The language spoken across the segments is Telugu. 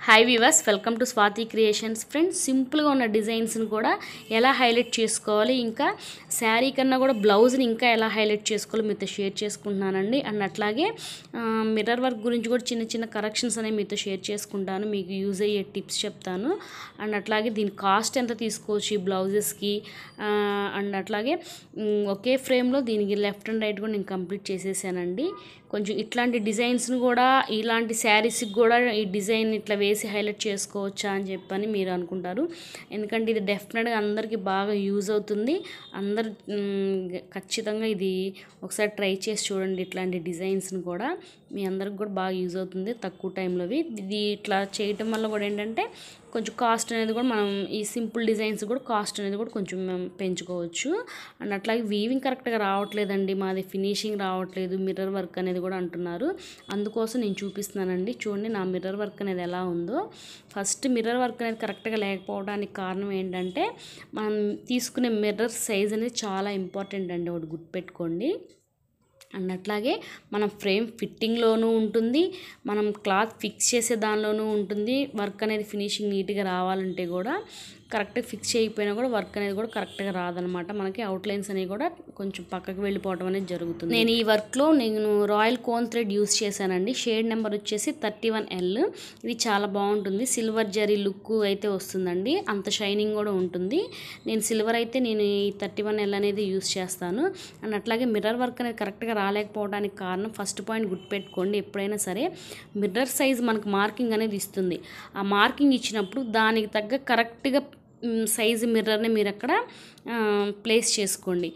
Hi weavers, welcome to Swathi creations. Friends, సింపుల్గా ఉన్న డిజైన్స్ని కూడా ఎలా హైలైట్ చేసుకోవాలి, ఇంకా శారీ కన్నా కూడా బ్లౌజ్ని ఇంకా ఎలా హైలైట్ చేసుకోవాలో మీతో షేర్ చేసుకుంటున్నానండి. అండ్ అట్లాగే మిర్రర్ వర్క్ గురించి కూడా చిన్న చిన్న కరెక్షన్స్ అనేవి మీతో షేర్ చేసుకుంటాను, మీకు యూజ్ అయ్యే టిప్స్ చెప్తాను. అండ్ అట్లాగే దీని కాస్ట్ ఎంత తీసుకోవచ్చు ఈ బ్లౌజెస్కి. అండ్ అట్లాగే ఒకే ఫ్రేమ్లో దీనికి లెఫ్ట్ అండ్ రైట్ కూడా నేను కంప్లీట్ చేసేసానండి. కొంచెం ఇట్లాంటి డిజైన్స్ని కూడా ఇలాంటి శారీస్కి కూడా ఈ డిజైన్ ఇట్లా వేసి హైలైట్ చేసుకోవచ్చా అని చెప్పని మీరు అనుకుంటారు. ఎందుకంటే ఇది డెఫినెట్గా అందరికీ బాగా యూజ్ అవుతుంది. అందరు ఖచ్చితంగా ఇది ఒకసారి ట్రై చేసి చూడండి. ఇట్లాంటి డిజైన్స్ని కూడా మీ అందరికి కూడా బాగా యూజ్ అవుతుంది తక్కువ టైంలోవి. ఇది ఇట్లా చేయటం వల్ల కూడా ఏంటంటే కొంచెం కాస్ట్ అనేది కూడా మనం ఈ సింపుల్ డిజైన్స్ కూడా కాస్ట్ అనేది కూడా కొంచెం పెంచుకోవచ్చు. అండ్ అట్లాగే వీవింగ్ కరెక్ట్గా రావట్లేదండి, మాది ఫినిషింగ్ రావట్లేదు, మిర్రర్ వర్క్ అనేది కూడా అంటున్నారు. అందుకోసం నేను చూపిస్తున్నానండి. చూడండి నా మిర్రర్ వర్క్ అనేది ఎలా ఉందో. ఫస్ట్ మిర్రర్ వర్క్ అనేది కరెక్ట్గా లేకపోవడానికి కారణం ఏంటంటే మనం తీసుకునే మిర్రర్ సైజ్ అనేది చాలా ఇంపార్టెంట్ అండి, ఒకటి గుర్తుపెట్టుకోండి. అండ్ అట్లాగే మనం ఫ్రేమ్ ఫిట్టింగ్లోనూ ఉంటుంది, మనం క్లాత్ ఫిక్స్ చేసే దానిలోనూ ఉంటుంది. వర్క్ అనేది ఫినిషింగ్ నీట్గా రావాలంటే కూడా కరెక్ట్గా ఫిక్స్ చేయకపోయినా కూడా వర్క్ అనేది కూడా కరెక్ట్గా రాదనమాట. మనకి అవుట్లైన్స్ అనేవి కూడా కొంచెం పక్కకు వెళ్ళిపోవడం అనేది జరుగుతుంది. నేను ఈ వర్క్లో రాయల్ కోన్ థ్రెడ్ యూస్ చేశానండి. షేడ్ నెంబర్ వచ్చేసి 31L. ఇది చాలా బాగుంటుంది, సిల్వర్ జరీ లుక్ అయితే వస్తుందండి, అంత షైనింగ్ కూడా ఉంటుంది. నేను సిల్వర్ అయితే నేను ఈ 31L అనేది యూస్ చేస్తాను. అండ్ అట్లాగే మిర్రర్ వర్క్ అనేది కరెక్ట్గా రాలేకపోవడానికి కారణం ఫస్ట్ పాయింట్ గుర్తుపెట్టుకోండి. ఎప్పుడైనా సరే మిర్రర్ సైజ్ మనకు మార్కింగ్ అనేది ఇస్తుంది. ఆ మార్కింగ్ ఇచ్చినప్పుడు దానికి తగ్గ కరెక్ట్గా సైజు మిర్రర్ని మీరు అక్కడ ప్లేస్ చేసుకోండి.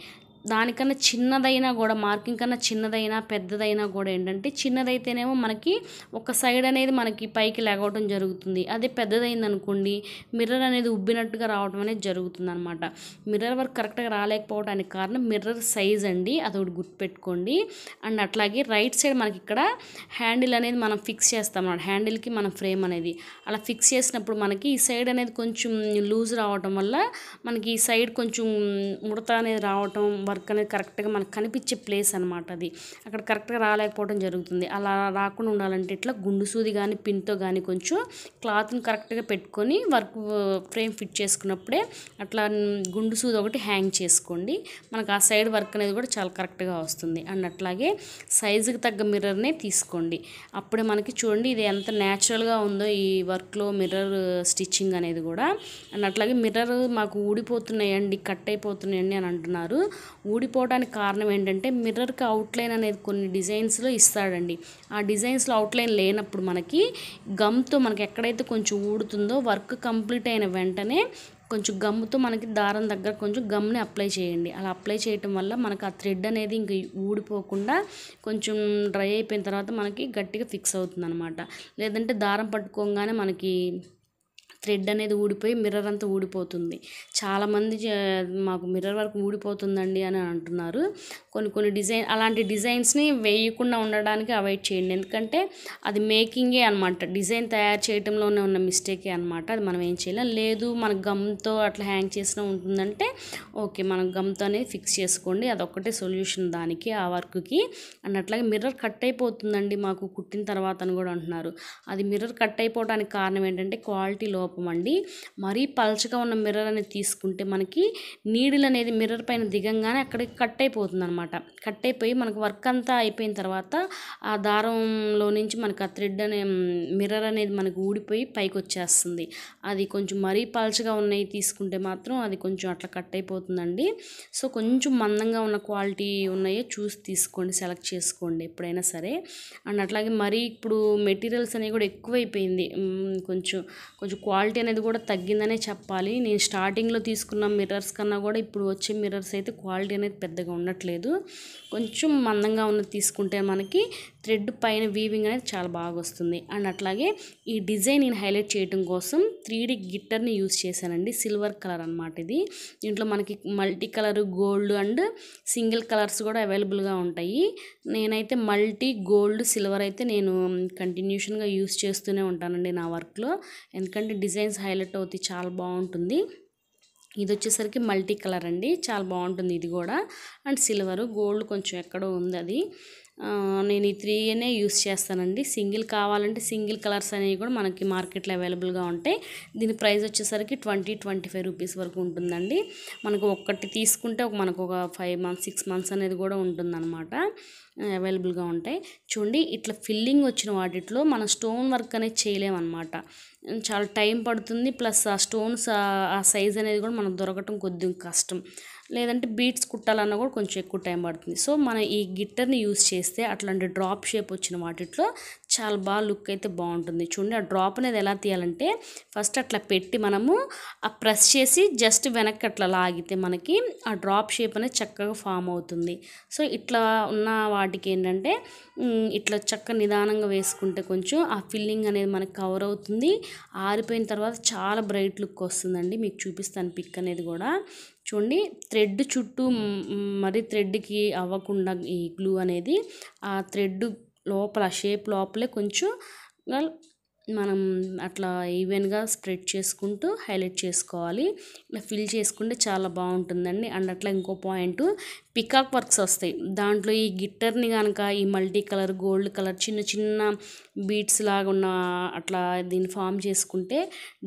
దానికన్నా చిన్నదైనా కూడా, మార్కింగ్ కన్నా చిన్నదైనా పెద్దదైనా కూడా ఏంటంటే, చిన్నదైతేనేమో మనకి ఒక సైడ్ అనేది మనకి పైకి లేగవడం జరుగుతుంది. అదే పెద్దదైంది అనుకోండి, మిర్రర్ అనేది ఉబ్బినట్టుగా రావడం అనేది జరుగుతుంది అనమాట. మిర్రర్ వర్క్ కరెక్ట్గా రాలేకపోవడానికి కారణం మిర్రర్ సైజ్ అండి, అదొకటి గుర్తుపెట్టుకోండి. అండ్ అట్లాగే రైట్ సైడ్ మనకి ఇక్కడ హ్యాండిల్ అనేది మనం ఫిక్స్ చేస్తాం అన్నమాట. హ్యాండిల్కి మనం ఫ్రేమ్ అనేది అలా ఫిక్స్ చేసినప్పుడు మనకి ఈ సైడ్ అనేది కొంచెం లూజ్ రావటం వల్ల మనకి ఈ సైడ్ కొంచెం ముడత అనేది రావటం, వర్క్ అనేది కరెక్ట్గా మనకు కనిపించే ప్లేస్ అనమాట, అది అక్కడ కరెక్ట్గా రాలేకపోవడం జరుగుతుంది. అలా రాకుండా ఉండాలంటే ఇట్లా గుండు సూది కానీ పిన్తో కానీ కొంచెం క్లాత్ని కరెక్ట్గా పెట్టుకొని వర్క్ ఫ్రేమ్ ఫిట్ చేసుకున్నప్పుడే అట్లా గుండు సూది ఒకటి హ్యాంగ్ చేసుకోండి, మనకు ఆ సైడ్ వర్క్ అనేది కూడా చాలా కరెక్ట్గా వస్తుంది. అండ్ అట్లాగే సైజుకి తగ్గ మిర్రర్నే తీసుకోండి, అప్పుడే మనకి చూడండి ఇది ఎంత న్యాచురల్గా ఉందో ఈ వర్క్లో మిర్రర్ స్టిచ్చింగ్ అనేది కూడా. అండ్ అట్లాగే మిర్రర్ మాకు ఊడిపోతున్నాయండి, కట్ అయిపోతున్నాయండి అని అంటున్నారు. ఊడిపోవడానికి కారణం ఏంటంటే మిర్రర్కి అవుట్లైన్ అనేది కొన్ని డిజైన్స్లో ఇస్తాడండి. ఆ డిజైన్స్లో అవుట్లైన్ లేనప్పుడు మనకి గమ్తో మనకి ఎక్కడైతే కొంచెం ఊడుతుందో వర్క్ కంప్లీట్ అయిన వెంటనే కొంచెం గమ్ముతో మనకి దారం దగ్గర కొంచెం గమ్ని అప్లై చేయండి. అలా అప్లై చేయటం వల్ల మనకు ఆ థ్రెడ్ అనేది ఇంక ఊడిపోకుండా కొంచెం డ్రై అయిపోయిన తర్వాత మనకి గట్టిగా ఫిక్స్ అవుతుంది అనమాట. లేదంటే దారం పట్టుకోగానే మనకి థ్రెడ్ అనేది ఊడిపోయి మిర్రర్ అంతా ఊడిపోతుంది. చాలామంది మాకు మిర్రర్ వర్క్ ఊడిపోతుందండి అని అంటున్నారు. కొన్ని డిజైన్ అలాంటి డిజైన్స్ని వేయకుండా ఉండడానికి అవాయిడ్ చేయండి, ఎందుకంటే అది మేకింగే అనమాట, డిజైన్ తయారు చేయడంలోనే ఉన్న మిస్టేకే అనమాట. అది మనం ఏం చేయలేం. లేదు మన గమ్తో అట్లా హ్యాంగ్ చేసినా ఉంటుందంటే ఓకే, మనం గమ్తో అనేది ఫిక్స్ చేసుకోండి, అదొక్కటే సొల్యూషన్ దానికి, ఆ వర్క్కి. అండ్ అట్లాగే మిర్రర్ కట్ అయిపోతుందండి మాకు కుట్టిన తర్వాత అని కూడా అంటున్నారు. అది మిర్రర్ కట్ అయిపోవడానికి కారణం ఏంటంటే క్వాలిటీ లోపం అండి. మరీ పల్చగా ఉన్న మిర్రర్ అనేది తీసుకుంటే మనకి నీడిల్ అనేది మిర్రర్ పైన దిగంగానే అక్కడికి కట్ అయిపోతుంది అనమాట. కట్ అయిపోయి మనకు వర్క్ అంతా అయిపోయిన తర్వాత ఆ దారంలో నుంచి మనకు ఆ థ్రెడ్ అనే మిర్రర్ అనేది మనకు ఊడిపోయి పైకి వచ్చేస్తుంది. అది కొంచెం మరీ పల్చగా ఉన్నాయి తీసుకుంటే మాత్రం అది కొంచెం అట్లా కట్ అయిపోతుందండి. సో కొంచెం మందంగా ఉన్న క్వాలిటీ ఉన్నాయో చూసి తీసుకోండి, సెలెక్ట్ చేసుకోండి ఎప్పుడైనా సరే. అండ్ అట్లాగే మరీ ఇప్పుడు మెటీరియల్స్ అనేవి కూడా ఎక్కువైపోయింది, కొంచెం క్వాలిటీ అనేది కూడా తగ్గిందనే చెప్పాలి. నేను స్టార్టింగ్లో తీసుకున్న మిర్రర్స్ కన్నా కూడా ఇప్పుడు వచ్చే మిర్రర్స్ అయితే క్వాలిటీ అనేది పెద్దగా ఉండట్లేదు. కొంచెం మందంగా ఉన్నది తీసుకుంటే మనకి థ్రెడ్ పైన వీవింగ్ అనేది చాలా బాగా వస్తుంది. అండ్ అట్లాగే ఈ డిజైన్ నేను హైలైట్ చేయడం కోసం 3D గిట్టర్ని యూస్ చేశానండి, సిల్వర్ కలర్ అనమాట ఇది. దీంట్లో మనకి multi colour, gold and single colours కూడా అవైలబుల్గా ఉంటాయి. నేనైతే మల్టీ, గోల్డ్, సిల్వర్ అయితే నేను కంటిన్యూషన్గా యూస్ చేస్తూనే ఉంటానండి నా వర్క్లో, ఎందుకంటే డిజైన్స్ హైలైట్ అవుతాయి, చాలా బాగుంటుంది. ఇది వచ్చేసరికి మల్టీ కలర్ అండి, చాలా బాగుంటుంది ఇది కూడా. అండ్ సిల్వర్, గోల్డ్ కొంచెం ఎక్కడో ఉంది అది. నేను ఈ 3 యూస్ చేస్తానండి. సింగిల్ కావాలంటే సింగిల్ కలర్స్ అనేవి కూడా మనకి మార్కెట్లో అవైలబుల్గా ఉంటాయి. దీని ప్రైస్ వచ్చేసరికి 20-25 రూపీస్ వరకు ఉంటుందండి. మనకు ఒక్కటి తీసుకుంటే మనకు ఒక 5 మంత్స్ 6 మంత్స్ అనేది కూడా ఉంటుందన్నమాట. అవైలబుల్గా ఉంటాయి. చూడండి ఇట్లా ఫిల్లింగ్ వచ్చిన వాటిలో మనం స్టోన్ వర్క్ అనేది చేయలేమన్నమాట. చాలా టైం పడుతుంది. ప్లస్ ఆ స్టోన్స్ ఆ సైజ్ అనేది కూడా మనకు దొరకటం కొద్దిగా కష్టం. లేదంటే బీట్స్ కుట్టాలన్నా కూడా కొంచెం ఎక్కువ టైం పడుతుంది. సో మనం ఈ గిట్టర్ని యూస్ చేస్తే అట్లాంటి డ్రాప్ షేప్ వచ్చిన వాటిలో చాలా బాగా లుక్ అయితే బాగుంటుంది. చూడండి ఆ డ్రాప్ అనేది ఎలా తీయాలంటే ఫస్ట్ అట్లా పెట్టి మనము ఆ ప్రెస్ చేసి జస్ట్ వెనక్కి అట్లా లాగితే మనకి ఆ డ్రాప్ షేప్ అనేది చక్కగా ఫామ్ అవుతుంది. సో ఇట్లా ఉన్న వాటికి ఏంటంటే ఇట్లా చక్కగా నిదానంగా వేసుకుంటే కొంచెం ఆ ఫిల్లింగ్ అనేది మనకి కవర్ అవుతుంది. ఆరిపోయిన తర్వాత చాలా బ్రైట్ లుక్ వస్తుందండి. మీకు చూపిస్తాను పిక్ అనేది కూడా. చూడండి థ్రెడ్ చుట్టూ మరి థ్రెడ్కి అవ్వకుండా ఈ గ్లూ అనేది ఆ థ్రెడ్ లోపల షేప్ లోపలే కొంచెం మనం అట్లా ఈవెన్గా స్ప్రెడ్ చేసుకుంటూ హైలైట్ చేసుకోవాలి. ఇలా ఫిల్ చేసుకుంటే చాలా బాగుంటుందండి. అండ్ అట్లా ఇంకో పాయింట్ పికాక్ వర్క్స్ వస్తాయి. దాంట్లో ఈ గిట్టర్ని కనుక ఈ మల్టీ కలర్ గోల్డ్ కలర్ చిన్న చిన్న బీట్స్ లాగా ఉన్న అట్లా దీన్ని ఫామ్ చేసుకుంటే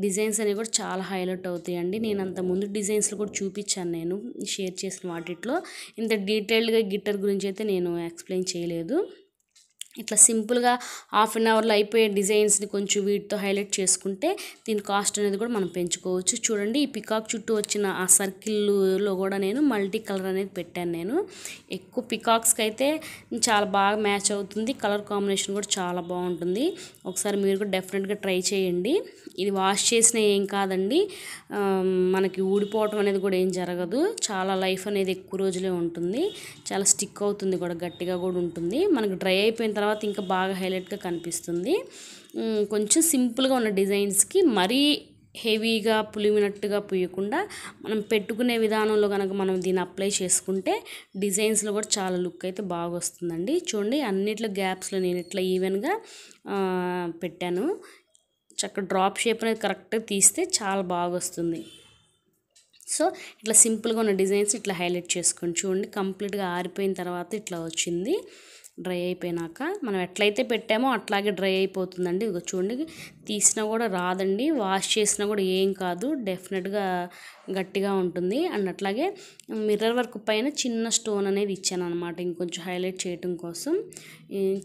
డిజైన్స్ అనేవి కూడా చాలా హైలైట్ అవుతాయండి. నేను అంత ముందు డిజైన్స్లో కూడా చూపించాను, నేను షేర్ చేసిన వాటిలో. ఇంత డీటెయిల్డ్గా గిట్టర్ గురించి అయితే నేను ఎక్స్ప్లెయిన్ చేయలేదు. ఇట్లా సింపుల్గా హాఫ్ అన్ అవర్లో అయిపోయే డిజైన్స్ని కొంచెం వీటితో హైలైట్ చేసుకుంటే దీని కాస్ట్ అనేది కూడా మనం పెంచుకోవచ్చు. చూడండి ఈ పికాక్ చుట్టూ వచ్చిన ఆ సర్కిల్లో కూడా నేను మల్టీ కలర్ అనేది పెట్టాను. నేను ఎక్కువ పికాక్స్కి అయితే చాలా బాగా మ్యాచ్ అవుతుంది. కలర్ కాంబినేషన్ కూడా చాలా బాగుంటుంది. ఒకసారి మీరు కూడా డెఫినెట్గా ట్రై చేయండి. ఇది వాష్ చేసిన ఏం కాదండి, మనకి ఊడిపోవటం అనేది కూడా ఏం జరగదు. చాలా లైఫ్ అనేది ఎక్కువ రోజులే ఉంటుంది. చాలా స్టిక్ అవుతుంది కూడా, గట్టిగా కూడా ఉంటుంది. మనకి డ్రై అయిపోయిన తర్వాత ఇంకా బాగా హైలైట్గా కనిపిస్తుంది. కొంచెం సింపుల్గా ఉన్న డిజైన్స్కి మరీ హెవీగా పులిమినట్టుగా పుయ్యకుండా మనం పెట్టుకునే విధానంలో కనుక మనం దీన్ని అప్లై చేసుకుంటే డిజైన్స్లో కూడా చాలా లుక్ అయితే బాగా వస్తుందండి. చూడండి అన్నిట్లో గ్యాప్స్లో నేను ఇట్లా ఈవెన్గా పెట్టాను. చక్కగా డ్రాప్ షేప్ అనేది కరెక్ట్గా తీస్తే చాలా బాగా వస్తుంది. సో ఇట్లా సింపుల్గా ఉన్న డిజైన్స్ ఇట్లా హైలైట్ చేసుకొని చూడండి. కంప్లీట్గా ఆరిపోయిన తర్వాత ఇట్లా వచ్చింది. డ్రై అయిపోయినాక మనం ఎట్లయితే పెట్టామో అట్లాగే డ్రై అయిపోతుందండి. ఇదిగో చూడండి, తీసినా కూడా రాదండి, వాష్ చేసినా కూడా ఏం కాదు, డెఫినెట్గా గట్టిగా ఉంటుంది. అండ్ అట్లాగే మిర్రర్ వర్క్ పైన చిన్న స్టోన్ అనేది ఇచ్చాను అనమాట, ఇంకొంచెం హైలైట్ చేయడం కోసం.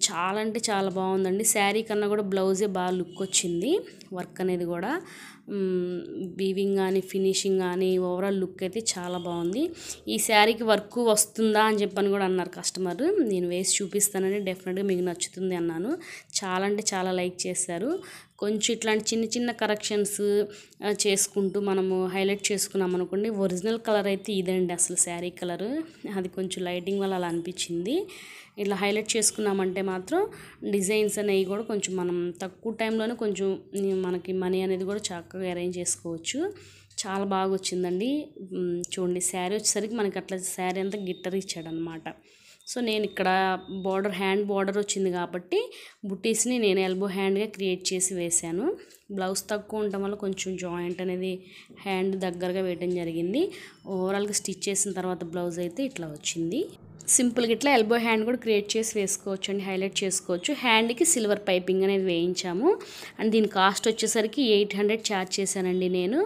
చాలా అంటే చాలా బాగుందండి. శారీ కన్నా కూడా బ్లౌజే బాగా లుక్ వచ్చింది. వర్క్ అనేది కూడా వీవింగ్ కానీ ఫినిషింగ్ కానీ ఓవరాల్ లుక్ అయితే చాలా బాగుంది. ఈ శారీకి వర్క్ వస్తుందా అని చెప్పని కూడా అన్నారు కస్టమర్. నేను వేసి చూపిస్తానని, డెఫినెట్గా మీకు నచ్చుతుంది అన్నాను. చాలా అంటే చాలా లైక్ చేశారు. కొంచెం ఇట్లాంటి చిన్న చిన్న కరెక్షన్స్ చేసుకుంటూ మనము హైలైట్ చేసుకున్నాం అనుకోండి. ఒరిజినల్ కలర్ అయితే ఇదండి అసలు శారీ కలర్. అది కొంచెం లైటింగ్ వల్ల అలా అనిపించింది. ఇట్లా హైలైట్ చేసుకున్నామంటే మాత్రం డిజైన్స్ అనేవి కూడా కొంచెం మనం తక్కువ టైంలోనే కొంచెం మనకి మనీ అనేది కూడా చక్కగా అరేంజ్ చేసుకోవచ్చు. చాలా బాగా వచ్చిందండి. చూడండి శారీ వచ్చేసరికి మనకి అట్లా శారీ అంతా గిట్టర్ ఇచ్చాడనమాట. సో నేను ఇక్కడ బార్డర్ హ్యాండ్ బార్డర్ వచ్చింది కాబట్టి బుట్టీస్ని నేను ఎల్బో హ్యాండ్గా క్రియేట్ చేసి వేశాను. బ్లౌజ్ తక్కువ ఉండటం వల్ల కొంచెం జాయింట్ అనేది హ్యాండ్ దగ్గరగా వేయడం జరిగింది. ఓవరాల్గా స్టిచ్ చేసిన తర్వాత బ్లౌజ్ అయితే ఇట్లా వచ్చింది. సింపుల్గా ఇట్లా ఎల్బో హ్యాండ్ కూడా క్రియేట్ చేసి వేసుకోవచ్చు అండి, హైలైట్ చేసుకోవచ్చు. హ్యాండ్కి సిల్వర్ పైపింగ్ అనేది వేయించాము. అండ్ దీని కాస్ట్ వచ్చేసరికి 800 ఛార్జ్ చేశానండి నేను.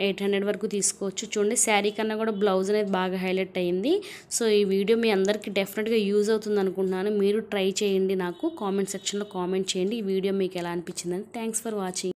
800 వరకు తీసుకోవచ్చు. చూడండి శారీ కన్నా కూడా బ్లౌజ్ అనేది బాగా హైలైట్ అయ్యింది. సో ఈ వీడియో మీ అందరికీ డెఫినెట్గా యూజ్ అవుతుంది అనుకుంటున్నాను. మీరు ట్రై చేయండి, నాకు కామెంట్ సెక్షన్లో కామెంట్ చేయండి ఈ వీడియో మీకు ఎలా అనిపించిందని. Thanks for watching.